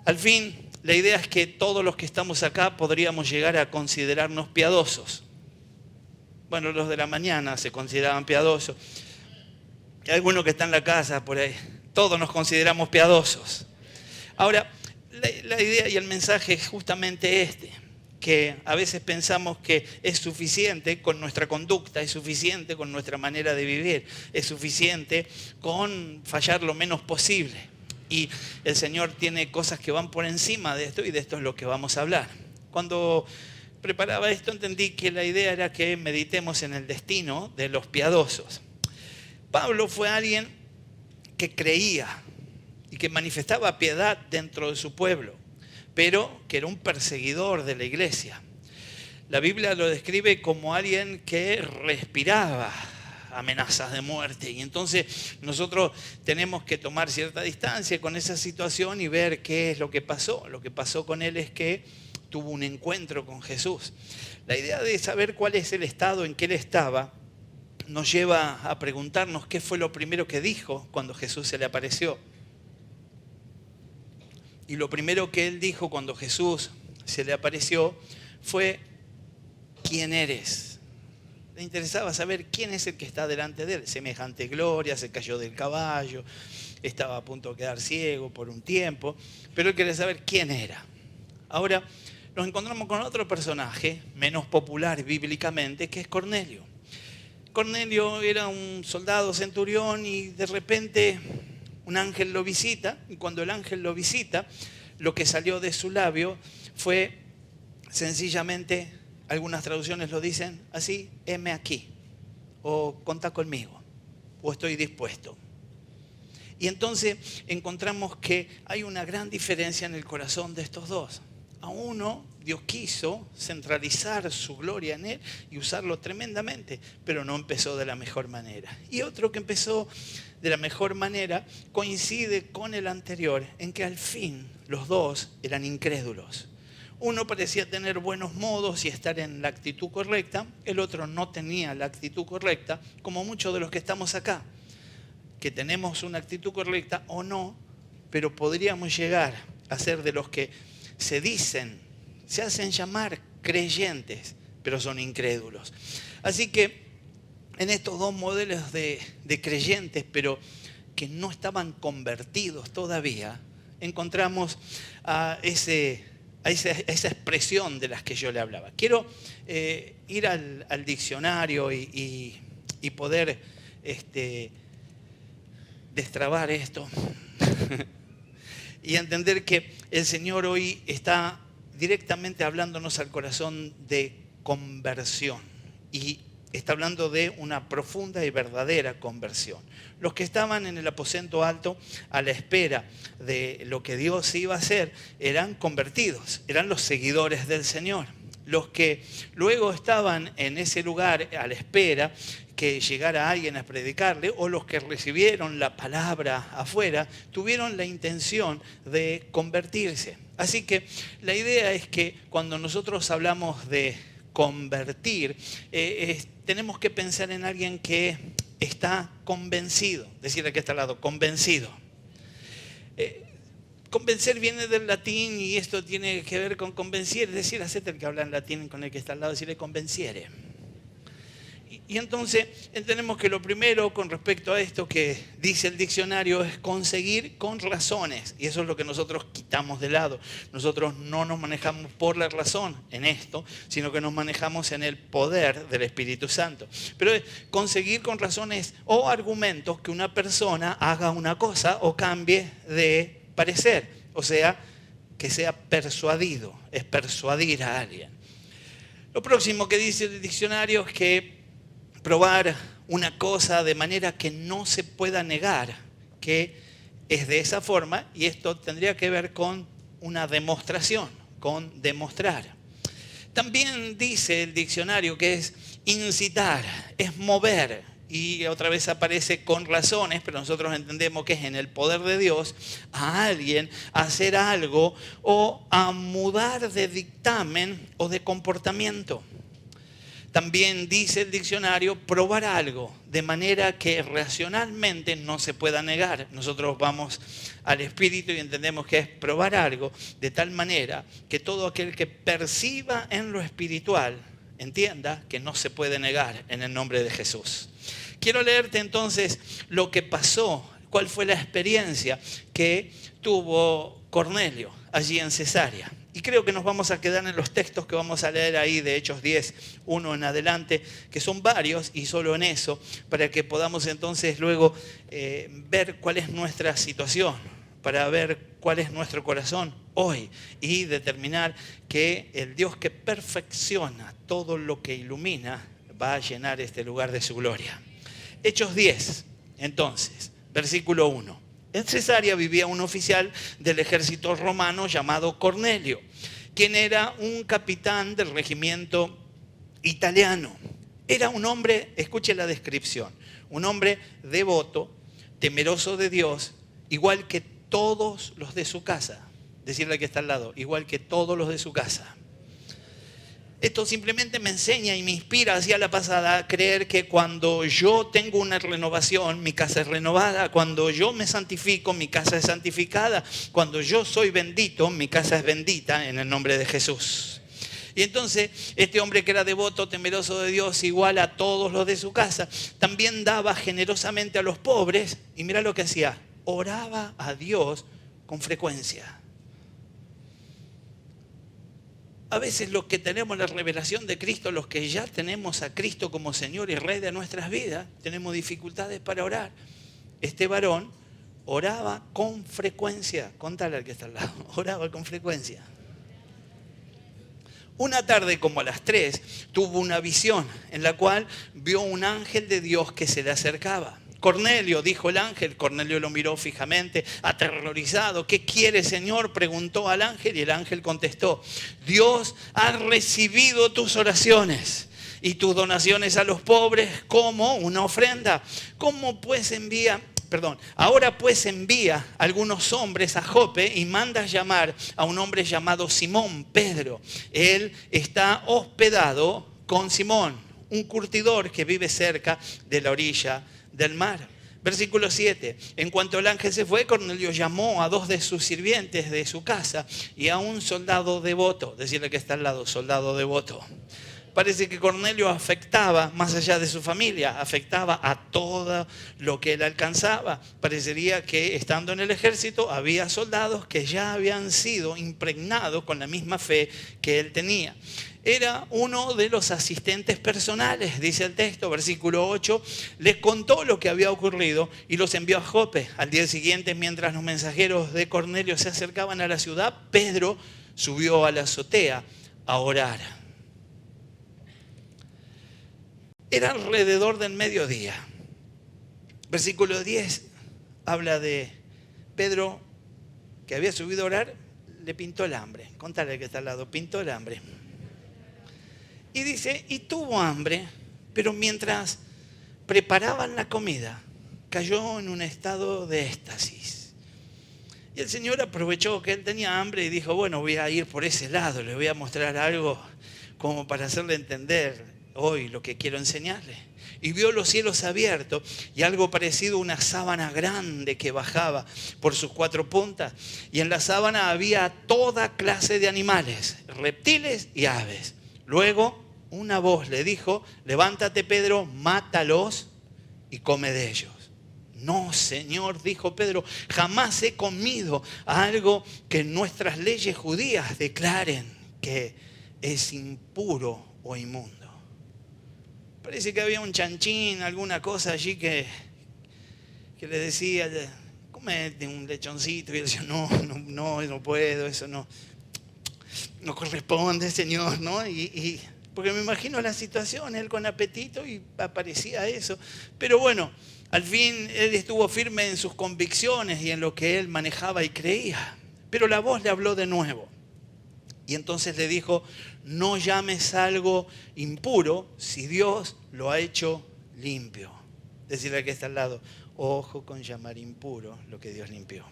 Al fin, la idea es que todos los que estamos acá podríamos llegar a considerarnos piadosos. Bueno, los de la mañana se consideraban piadosos. Hay alguno que está en la casa por ahí. Todos nos consideramos piadosos. Ahora, la idea y el mensaje es justamente este, que a veces pensamos que es suficiente con nuestra conducta, es suficiente con nuestra manera de vivir, es suficiente con fallar lo menos posible. Y el Señor tiene cosas que van por encima de esto y de esto es lo que vamos a hablar. Cuando preparaba esto entendí que la idea era que meditemos en el destino de los piadosos. Pablo fue alguien que creía y que manifestaba piedad dentro de su pueblo, pero que era un perseguidor de la iglesia. La Biblia lo describe como alguien que respiraba amenazas de muerte. Y entonces nosotros tenemos que tomar cierta distancia con esa situación y ver qué es lo que pasó. Lo que pasó con él es que tuvo un encuentro con Jesús. La idea de saber cuál es el estado en que él estaba nos lleva a preguntarnos qué fue lo primero que dijo cuando Jesús se le apareció. Y lo primero que él dijo cuando Jesús se le apareció fue: ¿quién eres? Le interesaba saber quién es el que está delante de él. Semejante gloria, se cayó del caballo, estaba a punto de quedar ciego por un tiempo, pero él quería saber quién era. Ahora nos encontramos con otro personaje menos popular bíblicamente, que es Cornelio. Cornelio era un soldado centurión y de repente un ángel lo visita, y cuando el ángel lo visita, lo que salió de su labio fue sencillamente, algunas traducciones lo dicen así: heme aquí, o contá conmigo, o estoy dispuesto. Y entonces encontramos que hay una gran diferencia en el corazón de estos dos. A uno, Dios quiso centralizar su gloria en él y usarlo tremendamente, pero no empezó de la mejor manera. Y otro que empezó de la mejor manera coincide con el anterior, en que al fin los dos eran incrédulos. Uno parecía tener buenos modos y estar en la actitud correcta, el otro no tenía la actitud correcta, como muchos de los que estamos acá, que tenemos una actitud correcta o no, pero podríamos llegar a ser de los que se hacen llamar creyentes, pero son incrédulos. Así que en estos dos modelos de creyentes, pero que no estaban convertidos todavía, encontramos a esa expresión de las que yo le hablaba. Quiero ir al diccionario y poder destrabar esto y entender que el Señor hoy está directamente hablándonos al corazón de conversión y está hablando de una profunda y verdadera conversión. Los que estaban en el aposento alto a la espera de lo que Dios iba a hacer eran convertidos, eran los seguidores del Señor. Los que luego estaban en ese lugar a la espera que llegara alguien a predicarle, o los que recibieron la palabra afuera, tuvieron la intención de convertirse. Así que la idea es que cuando nosotros hablamos de convertir, tenemos que pensar en alguien que está convencido. Decir que está al lado, convencido. Convencer viene del latín y esto tiene que ver con convenciere, es decir, hacete el que habla en latín con el que está al lado, decirle convenciere. Y entonces entendemos que lo primero con respecto a esto que dice el diccionario es conseguir con razones. Y eso es lo que nosotros quitamos de lado. Nosotros no nos manejamos por la razón en esto, sino que nos manejamos en el poder del Espíritu Santo. Pero es conseguir con razones o argumentos que una persona haga una cosa o cambie de parecer. O sea, que sea persuadido, es persuadir a alguien. Lo próximo que dice el diccionario es que probar una cosa de manera que no se pueda negar, que es de esa forma, y esto tendría que ver con una demostración, con demostrar. También dice el diccionario que es incitar, es mover, y otra vez aparece con razones, pero nosotros entendemos que es en el poder de Dios, a alguien a hacer algo o a mudar de dictamen o de comportamiento. También dice el diccionario probar algo de manera que racionalmente no se pueda negar. Nosotros vamos al espíritu y entendemos que es probar algo de tal manera que todo aquel que perciba en lo espiritual entienda que no se puede negar en el nombre de Jesús. Quiero leerte entonces lo que pasó, cuál fue la experiencia que tuvo Cornelio allí en Cesarea. Y creo que nos vamos a quedar en los textos que vamos a leer ahí de Hechos 10, 1 en adelante, que son varios y solo en eso, para que podamos entonces luego ver cuál es nuestra situación, para ver cuál es nuestro corazón hoy y determinar que el Dios que perfecciona todo lo que ilumina va a llenar este lugar de su gloria. Hechos 10, entonces, versículo 1. En Cesarea vivía un oficial del ejército romano llamado Cornelio, quien era un capitán del regimiento italiano. Era un hombre, escuche la descripción, un hombre devoto, temeroso de Dios, igual que todos los de su casa. Decirle que está al lado, igual que todos los de su casa. Esto simplemente me enseña y me inspira hacia la pasada a creer que cuando yo tengo una renovación, mi casa es renovada. Cuando yo me santifico, mi casa es santificada. Cuando yo soy bendito, mi casa es bendita en el nombre de Jesús. Y entonces este hombre que era devoto, temeroso de Dios, igual a todos los de su casa, también daba generosamente a los pobres. Y mira lo que hacía, oraba a Dios con frecuencia. A veces los que tenemos la revelación de Cristo, los que ya tenemos a Cristo como Señor y Rey de nuestras vidas, tenemos dificultades para orar. Este varón oraba con frecuencia. Contale al que está al lado. Oraba con frecuencia. Una tarde como a las 3 tuvo una visión en la cual vio un ángel de Dios que se le acercaba. Cornelio, dijo el ángel. Cornelio lo miró fijamente, aterrorizado. ¿Qué quiere, Señor?, preguntó al ángel, y el ángel contestó: Dios ha recibido tus oraciones y tus donaciones a los pobres como una ofrenda. Ahora pues envía algunos hombres a Jope y manda llamar a un hombre llamado Simón, Pedro. Él está hospedado con Simón, un curtidor que vive cerca de la orilla del mar. Versículo 7. En cuanto el ángel se fue, Cornelio llamó a 2 de sus sirvientes de su casa y a un soldado devoto. Decirle que está al lado, soldado devoto. Parece que Cornelio afectaba, más allá de su familia, afectaba a todo lo que él alcanzaba. Parecería que estando en el ejército había soldados que ya habían sido impregnados con la misma fe que él tenía. Era uno de los asistentes personales, dice el texto, versículo 8. Les contó lo que había ocurrido y los envió a Jope. Al día siguiente, mientras los mensajeros de Cornelio se acercaban a la ciudad, Pedro subió a la azotea a orar. Era alrededor del mediodía. Versículo 10 habla de Pedro, que había subido a orar, le pintó el hambre. Contale que está al lado, pintó el hambre. Y dice, y tuvo hambre, pero mientras preparaban la comida, cayó en un estado de éxtasis. Y el Señor aprovechó que él tenía hambre y dijo, bueno, voy a ir por ese lado, le voy a mostrar algo como para hacerle entender hoy lo que quiero enseñarle. Y vio los cielos abiertos y algo parecido a una sábana grande que bajaba por sus 4 puntas. Y en la sábana había toda clase de animales, reptiles y aves. Luego una voz le dijo, levántate, Pedro, mátalos y come de ellos. No, Señor, dijo Pedro, jamás he comido algo que nuestras leyes judías declaren que es impuro o inmundo. Parece que había un chanchín, alguna cosa allí que le decía, comete un lechoncito. Y él decía, no puedo, eso no corresponde, Señor, ¿no? Porque me imagino la situación, él con apetito y aparecía eso. Pero bueno, al fin él estuvo firme en sus convicciones y en lo que él manejaba y creía. Pero la voz le habló de nuevo. Y entonces le dijo, no llames algo impuro si Dios lo ha hecho limpio. Decirle al que está al lado, ojo con llamar impuro lo que Dios limpió.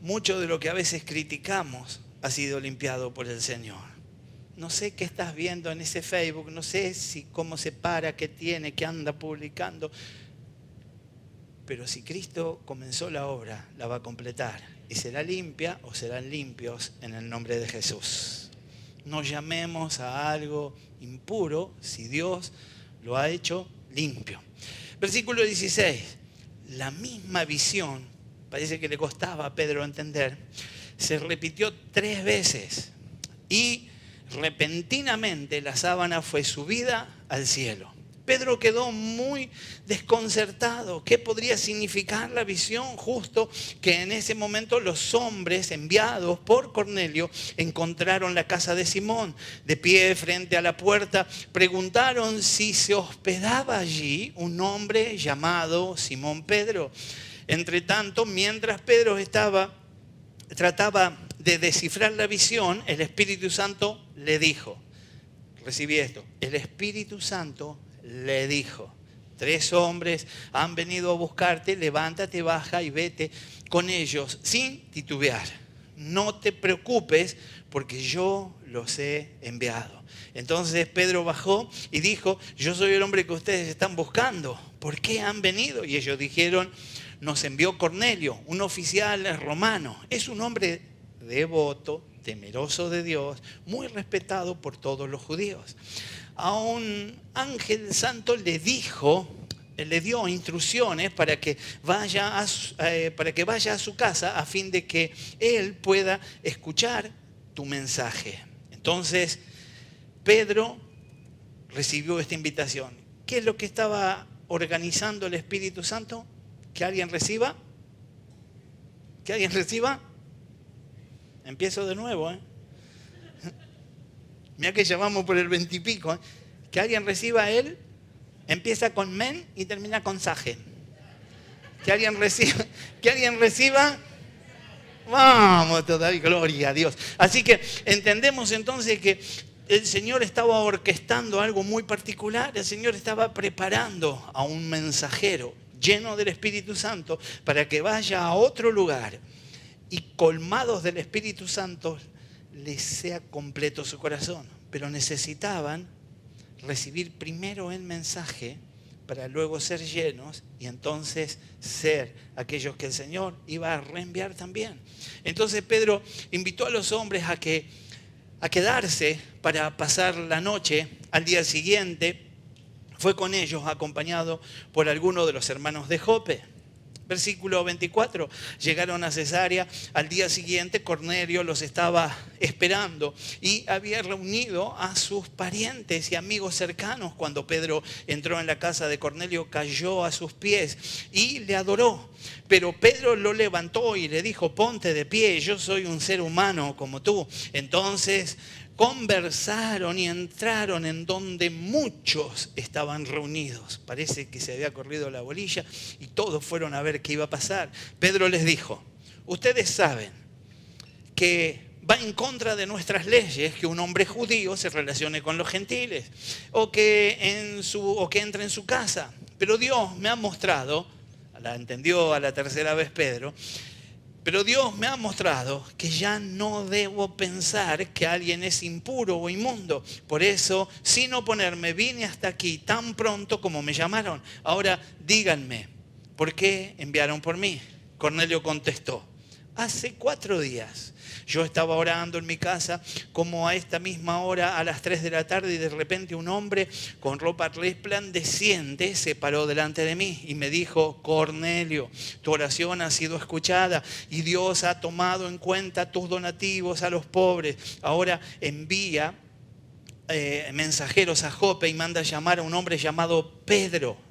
Mucho de lo que a veces criticamos ha sido limpiado por el Señor. no sé qué estás viendo en ese Facebook, no sé cómo se para, qué tiene, qué anda publicando. Pero si Cristo comenzó la obra, la va a completar. Y será limpia o serán limpios en el nombre de Jesús. No llamemos a algo impuro si Dios lo ha hecho limpio. Versículo 16. La misma visión, parece que le costaba a Pedro entender, se repitió 3 veces. Y repentinamente la sábana fue subida al cielo. Pedro quedó muy desconcertado. ¿Qué podría significar la visión? Justo que en ese momento los hombres enviados por Cornelio encontraron la casa de Simón de pie frente a la puerta. Preguntaron si se hospedaba allí un hombre llamado Simón Pedro. Entre tanto, mientras Pedro trataba de descifrar la visión, el Espíritu Santo le dijo, recibí esto, el Espíritu Santo le dijo, 3 hombres han venido a buscarte, levántate, baja y vete con ellos sin titubear. No te preocupes porque yo los he enviado. Entonces Pedro bajó y dijo, yo soy el hombre que ustedes están buscando. ¿Por qué han venido? Y ellos dijeron, nos envió Cornelio, un oficial romano. Es un hombre devoto, temeroso de Dios, muy respetado por todos los judíos. A un ángel santo le dio instrucciones para que vaya a su casa a fin de que él pueda escuchar tu mensaje. Entonces Pedro recibió esta invitación. ¿Qué es lo que estaba organizando el Espíritu Santo? ¿Que alguien reciba? ¿Que alguien reciba? Empiezo de nuevo, Mira que ya vamos por el 20 y pico. Que alguien reciba él, empieza con men y termina con saje. Que alguien reciba, vamos todavía, gloria a Dios. Así que entendemos entonces que el Señor estaba orquestando algo muy particular. El Señor estaba preparando a un mensajero lleno del Espíritu Santo para que vaya a otro lugar y colmados del Espíritu Santo les sea completo su corazón. Pero necesitaban recibir primero el mensaje para luego ser llenos y entonces ser aquellos que el Señor iba a reenviar también. Entonces Pedro invitó a los hombres a quedarse para pasar la noche. Al día siguiente fue con ellos acompañado por algunos de los hermanos de Jope. Versículo 24, llegaron a Cesarea, al día siguiente Cornelio los estaba esperando y había reunido a sus parientes y amigos cercanos. Cuando Pedro entró en la casa de Cornelio, cayó a sus pies y le adoró. Pero Pedro lo levantó y le dijo, ponte de pie, yo soy un ser humano como tú. Entonces conversaron y entraron en donde muchos estaban reunidos. Parece que se había corrido la bolilla y todos fueron a ver qué iba a pasar. Pedro les dijo, ustedes saben que va en contra de nuestras leyes que un hombre judío se relacione con los gentiles o que entre en su casa. Pero Dios me ha mostrado, la entendió a la tercera vez Pedro, pero Dios me ha mostrado que ya no debo pensar que alguien es impuro o inmundo. Por eso, sin oponerme, vine hasta aquí tan pronto como me llamaron. Ahora díganme, ¿por qué enviaron por mí? Cornelio contestó, hace 4 días yo estaba orando en mi casa como a esta misma hora a las 3 de la tarde y de repente un hombre con ropa resplandeciente se paró delante de mí y me dijo, Cornelio, tu oración ha sido escuchada y Dios ha tomado en cuenta tus donativos a los pobres. Ahora envía mensajeros a Jope y manda llamar a un hombre llamado Pedro.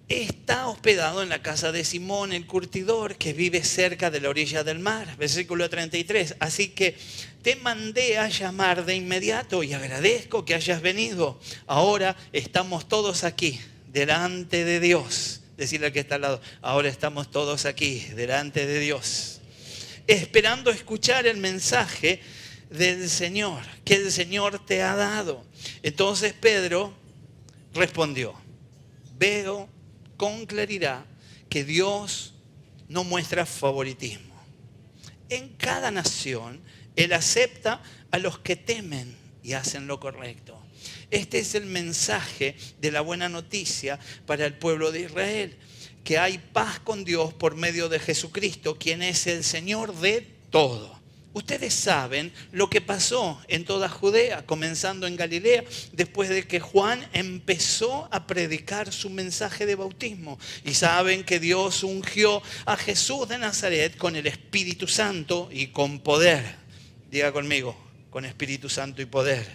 Está hospedado en la casa de Simón el curtidor que vive cerca de la orilla del mar. Versículo 33. Así que te mandé a llamar de inmediato y agradezco que hayas venido. Ahora estamos todos aquí delante de Dios. Decirle al que está al lado, ahora estamos todos aquí delante de Dios, esperando escuchar el mensaje del Señor, que el Señor te ha dado. Entonces Pedro respondió, veo con claridad que Dios no muestra favoritismo. En cada nación, Él acepta a los que temen y hacen lo correcto. Este es el mensaje de la buena noticia para el pueblo de Israel, que hay paz con Dios por medio de Jesucristo, quien es el Señor de todo. Ustedes saben lo que pasó en toda Judea, comenzando en Galilea, después de que Juan empezó a predicar su mensaje de bautismo. Y saben que Dios ungió a Jesús de Nazaret con el Espíritu Santo y con poder. Diga conmigo, con Espíritu Santo y poder.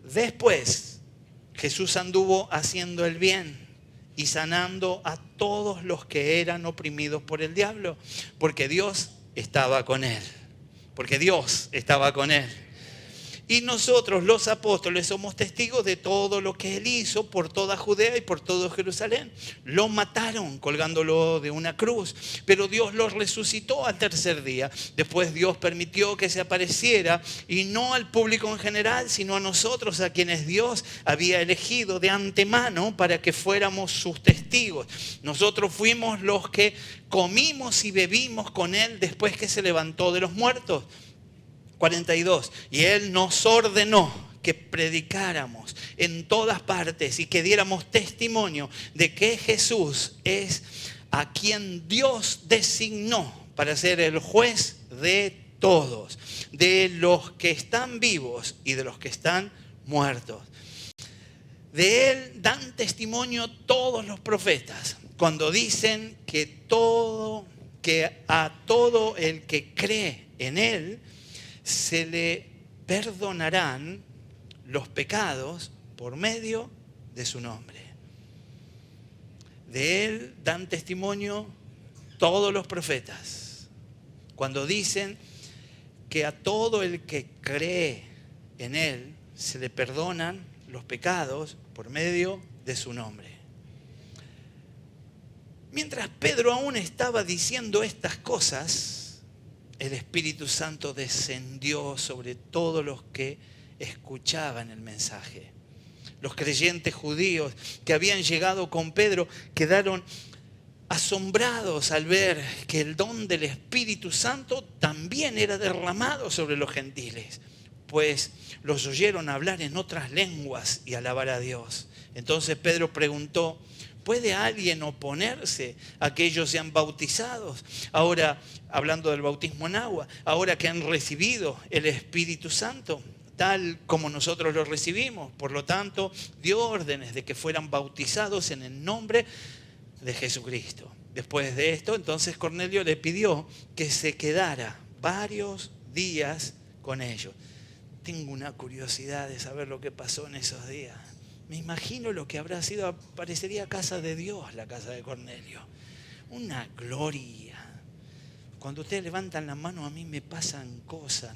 Después, Jesús anduvo haciendo el bien y sanando a todos los que eran oprimidos por el diablo, porque Dios estaba con él. Porque Dios estaba con él. Y nosotros, los apóstoles, somos testigos de todo lo que él hizo por toda Judea y por todo Jerusalén. Lo mataron colgándolo de una cruz, pero Dios lo resucitó al tercer día. Después Dios permitió que se apareciera, y no al público en general, sino a nosotros, a quienes Dios había elegido de antemano para que fuéramos sus testigos. Nosotros fuimos los que comimos y bebimos con él después que se levantó de los muertos. 42. Y él nos ordenó que predicáramos en todas partes y que diéramos testimonio de que Jesús es a quien Dios designó para ser el juez de todos, de los que están vivos y de los que están muertos. De él dan testimonio todos los profetas cuando dicen que a todo el que cree en él se le perdonarán los pecados por medio de su nombre. De él dan testimonio todos los profetas cuando dicen que a todo el que cree en él se le perdonan los pecados por medio de su nombre. Mientras Pedro aún estaba diciendo estas cosas, el Espíritu Santo descendió sobre todos los que escuchaban el mensaje. Los creyentes judíos que habían llegado con Pedro quedaron asombrados al ver que el don del Espíritu Santo también era derramado sobre los gentiles, pues los oyeron hablar en otras lenguas y alabar a Dios. Entonces Pedro preguntó: ¿puede alguien oponerse a que ellos sean bautizados? Ahora, hablando del bautismo en agua, ahora que han recibido el Espíritu Santo, tal como nosotros lo recibimos. Por lo tanto, dio órdenes de que fueran bautizados en el nombre de Jesucristo. Después de esto, entonces Cornelio le pidió que se quedara varios días con ellos. Tengo una curiosidad de saber lo que pasó en esos días. Me imagino lo que habrá sido, parecería casa de Dios la casa de Cornelio. Una gloria. Cuando ustedes levantan la mano, a mí me pasan cosas,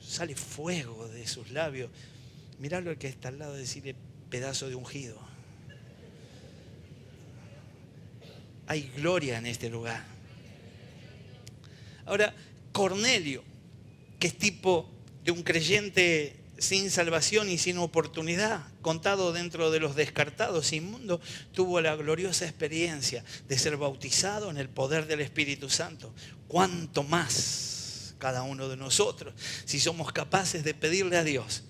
sale fuego de sus labios. Mirá lo que está al lado, decirle pedazo de ungido. Hay gloria en este lugar. Ahora, Cornelio, que es tipo de un creyente sin salvación y sin oportunidad, contado dentro de los descartados inmundos, tuvo la gloriosa experiencia de ser bautizado en el poder del Espíritu Santo. ¿Cuánto más cada uno de nosotros, si somos capaces de pedirle a Dios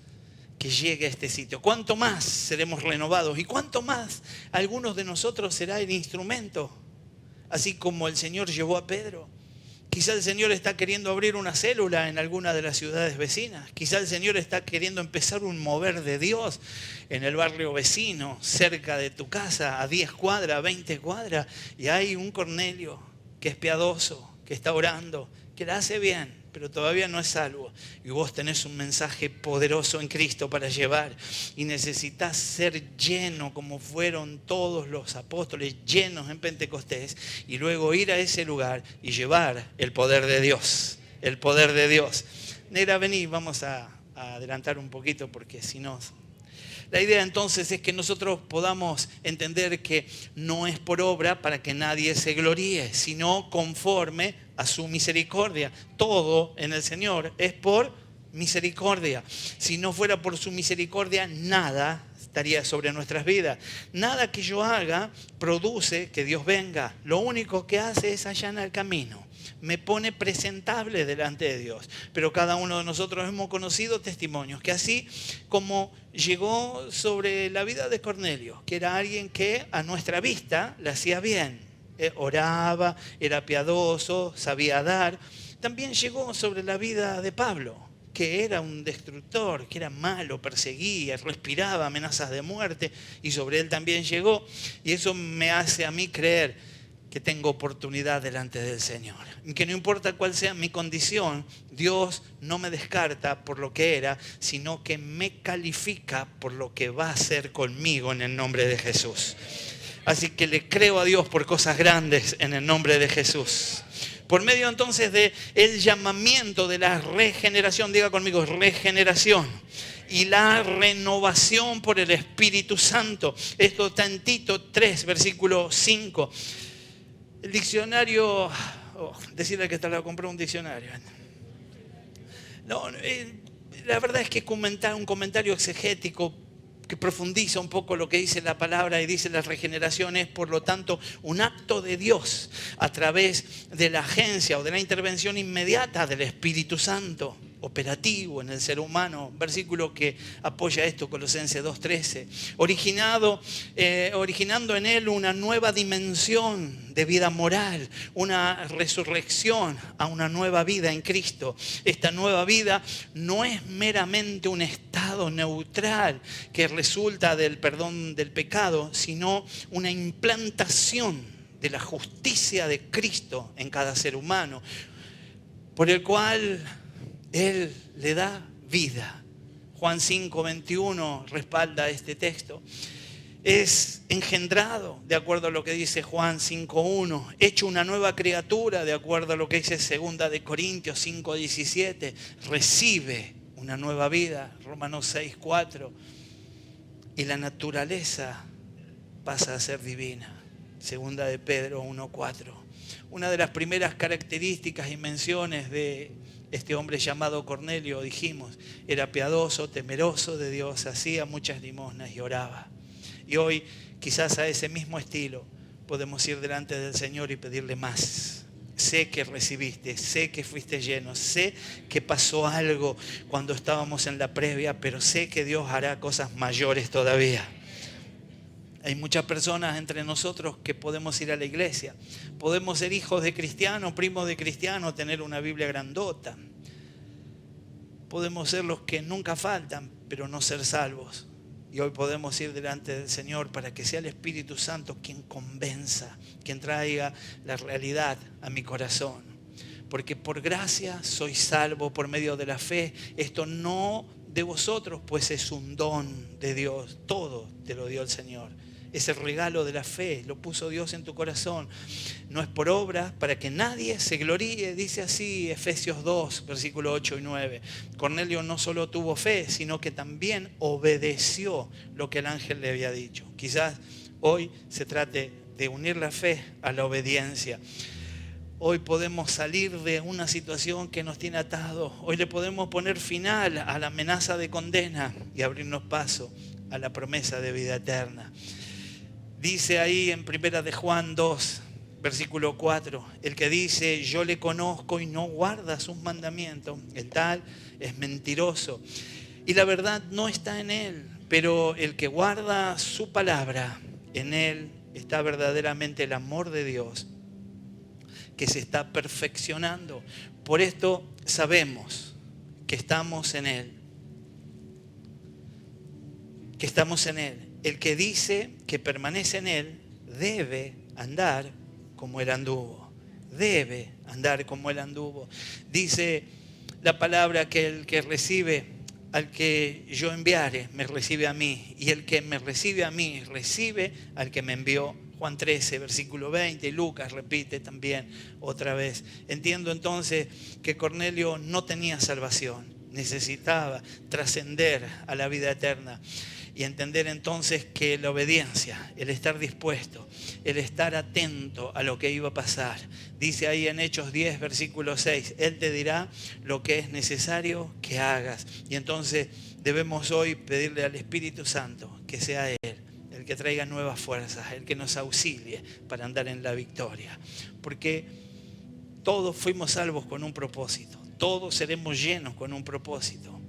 que llegue a este sitio? ¿Cuánto más seremos renovados? ¿Y cuánto más algunos de nosotros será el instrumento? Así como el Señor llevó a Pedro. Quizá el Señor está queriendo abrir una célula en alguna de las ciudades vecinas. Quizá el Señor está queriendo empezar un mover de Dios en el barrio vecino, cerca de tu casa, a 10 cuadras, 20 cuadras. Y hay un Cornelio que es piadoso, que está orando, que la hace bien, pero todavía no es salvo. Y vos tenés un mensaje poderoso en Cristo para llevar. Y necesitas ser lleno como fueron todos los apóstoles, llenos en Pentecostés. Y luego ir a ese lugar y llevar el poder de Dios. El poder de Dios. Negra, vení, vamos a adelantar un poquito porque si no... La idea entonces es que nosotros podamos entender que no es por obra para que nadie se gloríe, sino conforme a su misericordia. Todo en el Señor es por misericordia. Si no fuera por su misericordia, nada estaría sobre nuestras vidas. Nada que yo haga produce que Dios venga. Lo único que hace es allanar el camino. me pone presentable delante de Dios. Pero cada uno de nosotros hemos conocido testimonios que así como llegó sobre la vida de Cornelio, que era alguien que a nuestra vista le hacía bien, oraba, era piadoso, sabía dar, también llegó sobre la vida de Pablo, que era un destructor, que era malo, perseguía, respiraba amenazas de muerte, y sobre él también llegó. Y eso me hace a mí creer que tengo oportunidad delante del Señor. Y que no importa cuál sea mi condición, Dios no me descarta por lo que era, sino que me califica por lo que va a hacer conmigo en el nombre de Jesús. Así que le creo a Dios por cosas grandes en el nombre de Jesús. Por medio entonces del llamamiento de la regeneración, diga conmigo, regeneración, y la renovación por el Espíritu Santo. Esto está en Tito 3, versículo 5. El diccionario, decirle que lo compré un diccionario. No, la verdad es que un comentario exegético que profundiza un poco lo que dice la palabra y dice la regeneración es, por lo tanto, un acto de Dios a través de la agencia o de la intervención inmediata del Espíritu Santo, operativo en el ser humano. Versículo que apoya esto, Colosenses 2:13. Originando en él una nueva dimensión de vida moral, una resurrección a una nueva vida en Cristo. Esta nueva vida no es meramente un estado neutral que resulta del perdón del pecado, sino una implantación de la justicia de Cristo en cada ser humano, por el cual Él le da vida. Juan 5:21 respalda este texto. Es engendrado, de acuerdo a lo que dice Juan 5:1, hecho una nueva criatura, de acuerdo a lo que dice 2 de Corintios 5:17, recibe una nueva vida, Romanos 6:4, y la naturaleza pasa a ser divina, 2 de Pedro 1:4. Una de las primeras características y menciones de este hombre llamado Cornelio, dijimos, era piadoso, temeroso de Dios, hacía muchas limosnas y oraba. Y hoy, quizás a ese mismo estilo, podemos ir delante del Señor y pedirle más. Sé que recibiste, sé que fuiste lleno, sé que pasó algo cuando estábamos en la previa, pero sé que Dios hará cosas mayores todavía. Hay muchas personas entre nosotros que podemos ir a la iglesia, podemos ser hijos de cristianos, primos de cristianos, tener una Biblia grandota. Podemos ser los que nunca faltan, pero no ser salvos. Y hoy podemos ir delante del Señor para que sea el Espíritu Santo quien convenza, quien traiga la realidad a mi corazón. Porque por gracia soy salvo por medio de la fe. Esto no de vosotros, pues es un don de Dios. Todo te lo dio el Señor. Es el regalo de la fe, lo puso Dios en tu corazón. No es por obras, para que nadie se gloríe, dice así Efesios 2, versículo 8 y 9. Cornelio no solo tuvo fe, sino que también obedeció lo que el ángel le había dicho. Quizás hoy se trate de unir la fe a la obediencia. Hoy podemos salir de una situación que nos tiene atados. Hoy le podemos poner final a la amenaza de condena y abrirnos paso a la promesa de vida eterna. Dice ahí en 1 de Juan 2, versículo 4, el que dice yo le conozco y no guarda sus mandamientos, el tal es mentiroso y la verdad no está en él, pero el que guarda su palabra, en él está verdaderamente el amor de Dios que se está perfeccionando. Por esto sabemos que estamos en él, que estamos en él. El que dice que permanece en él debe andar como él anduvo. Debe andar como él anduvo. Dice la palabra que el que recibe al que yo enviare, me recibe a mí. Y el que me recibe a mí, recibe al que me envió. Juan 13, versículo 20. Y Lucas repite también otra vez. Entiendo entonces que Cornelio no tenía salvación. Necesitaba trascender a la vida eterna. Y entender entonces que la obediencia, el estar dispuesto, el estar atento a lo que iba a pasar. Dice ahí en Hechos 10, versículo 6, Él te dirá lo que es necesario que hagas. Y entonces debemos hoy pedirle al Espíritu Santo que sea Él el que traiga nuevas fuerzas, el que nos auxilie para andar en la victoria. Porque Todos fuimos salvos con un propósito. Todos seremos llenos con un propósito.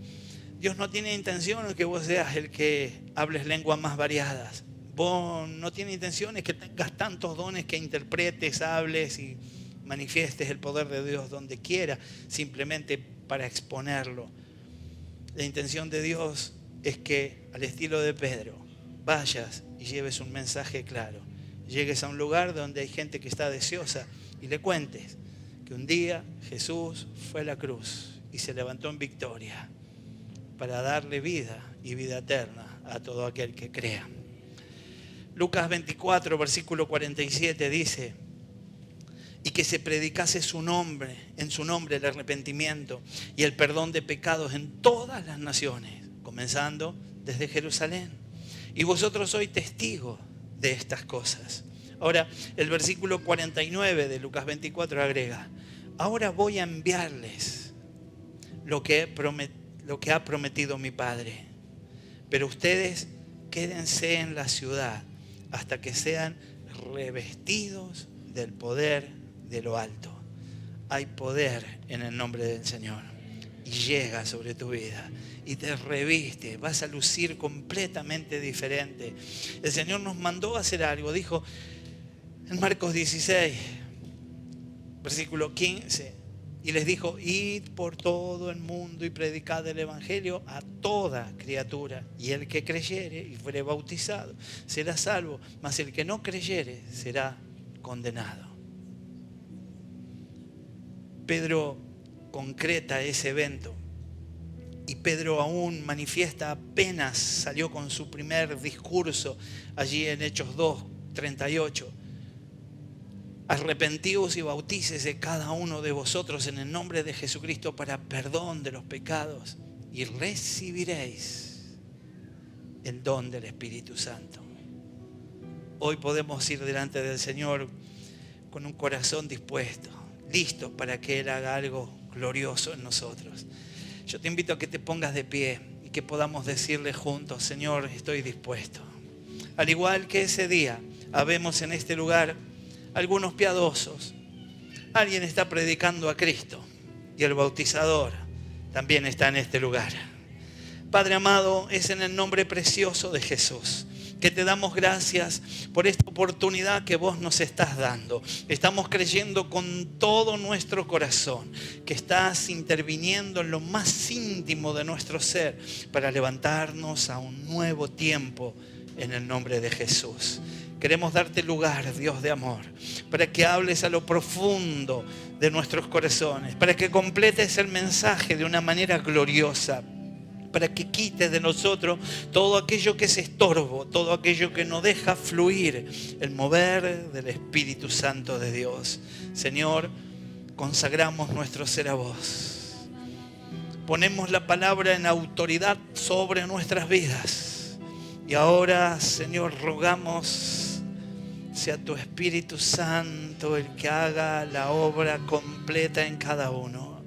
Dios no tiene intención de que vos seas el que hables lenguas más variadas. Vos no tiene intención de que tengas tantos dones que interpretes, hables y manifiestes el poder de Dios donde quiera, simplemente para exponerlo. La intención de Dios es que, al estilo de Pedro, vayas y lleves un mensaje claro. Llegues a un lugar donde hay gente que está deseosa y le cuentes que un día Jesús fue a la cruz y se levantó en victoria para darle vida y vida eterna a todo aquel que crea. Lucas 24, versículo 47 dice: y que se predicase en su nombre el arrepentimiento y el perdón de pecados en todas las naciones, comenzando desde Jerusalén. Y vosotros sois testigos de estas cosas. Ahora, el versículo 49 de Lucas 24 agrega: ahora voy a enviarles lo que ha prometido mi Padre, pero ustedes quédense en la ciudad hasta que sean revestidos del poder de lo alto. Hay poder en el nombre del Señor y llega sobre tu vida y te reviste, vas a lucir completamente diferente. El Señor nos mandó a hacer algo, dijo en Marcos 16, versículo 15, y les dijo: id por todo el mundo y predicad el evangelio a toda criatura, y el que creyere y fuere bautizado será salvo, mas el que no creyere será condenado. Pedro concreta ese evento. Y Pedro aún manifiesta, apenas salió con su primer discurso allí en Hechos 2, 38. Arrepentíos y bautícese cada uno de vosotros en el nombre de Jesucristo para perdón de los pecados y recibiréis el don del Espíritu Santo. Hoy podemos ir delante del Señor con un corazón dispuesto, listos para que Él haga algo glorioso en nosotros. Yo te invito a que te pongas de pie y que podamos decirle juntos: Señor, estoy dispuesto. Al igual que ese día, habemos en este lugar algunos piadosos. Alguien está predicando a Cristo y el bautizador también está en este lugar. Padre amado, es en el nombre precioso de Jesús que te damos gracias por esta oportunidad que vos nos estás dando. Estamos creyendo con todo nuestro corazón que estás interviniendo en lo más íntimo de nuestro ser para levantarnos a un nuevo tiempo en el nombre de Jesús. Queremos darte lugar, Dios de amor, para que hables a lo profundo de nuestros corazones, para que completes el mensaje de una manera gloriosa, para que quites de nosotros todo aquello que es estorbo, todo aquello que no deja fluir el mover del Espíritu Santo de Dios. Señor, consagramos nuestro ser a vos. Ponemos la palabra en autoridad sobre nuestras vidas. Y ahora, Señor, rogamos sea tu Espíritu Santo el que haga la obra completa en cada uno.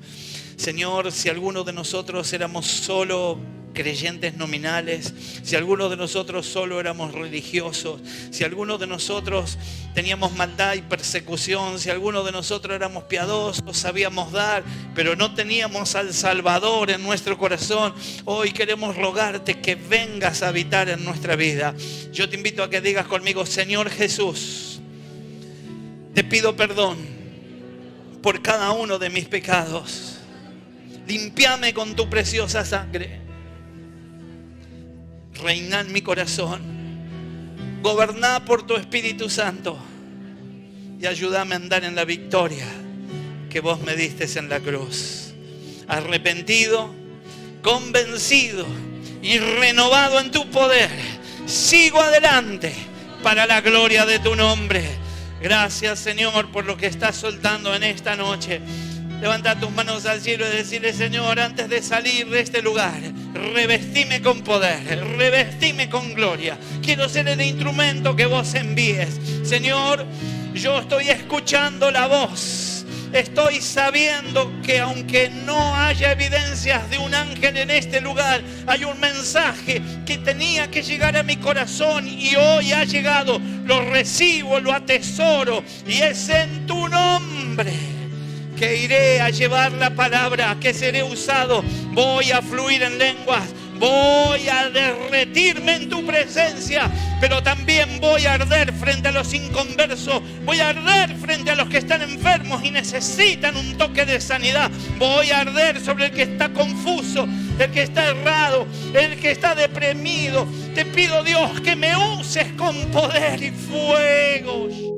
Señor, si alguno de nosotros éramos solo creyentes nominales, si alguno de nosotros solo éramos religiosos, si alguno de nosotros teníamos maldad y persecución, si alguno de nosotros éramos piadosos, sabíamos dar, pero no teníamos al Salvador en nuestro corazón, hoy queremos rogarte que vengas a habitar en nuestra vida. Yo te invito a que digas conmigo: Señor Jesús, te pido perdón por cada uno de mis pecados. Límpiame con tu preciosa sangre. Reina en mi corazón. Goberná por tu Espíritu Santo. Y ayúdame a andar en la victoria que vos me diste en la cruz. Arrepentido, convencido y renovado en tu poder, sigo adelante para la gloria de tu nombre. Gracias, Señor, por lo que estás soltando en esta noche. Levanta tus manos al cielo y decirle: Señor, antes de salir de este lugar, revestime con poder, revestime con gloria. Quiero ser el instrumento que vos envíes. Señor, yo estoy escuchando la voz. Estoy sabiendo que aunque no haya evidencias de un ángel en este lugar, hay un mensaje que tenía que llegar a mi corazón y hoy ha llegado. Lo recibo, lo atesoro y es en tu nombre que iré a llevar la palabra, que seré usado. Voy a fluir en lenguas. Voy a derretirme en tu presencia, pero también voy a arder frente a los inconversos. Voy a arder frente a los que están enfermos y necesitan un toque de sanidad. Voy a arder sobre el que está confuso, el que está errado, el que está deprimido. Te pido, Dios, que me uses con poder y fuego.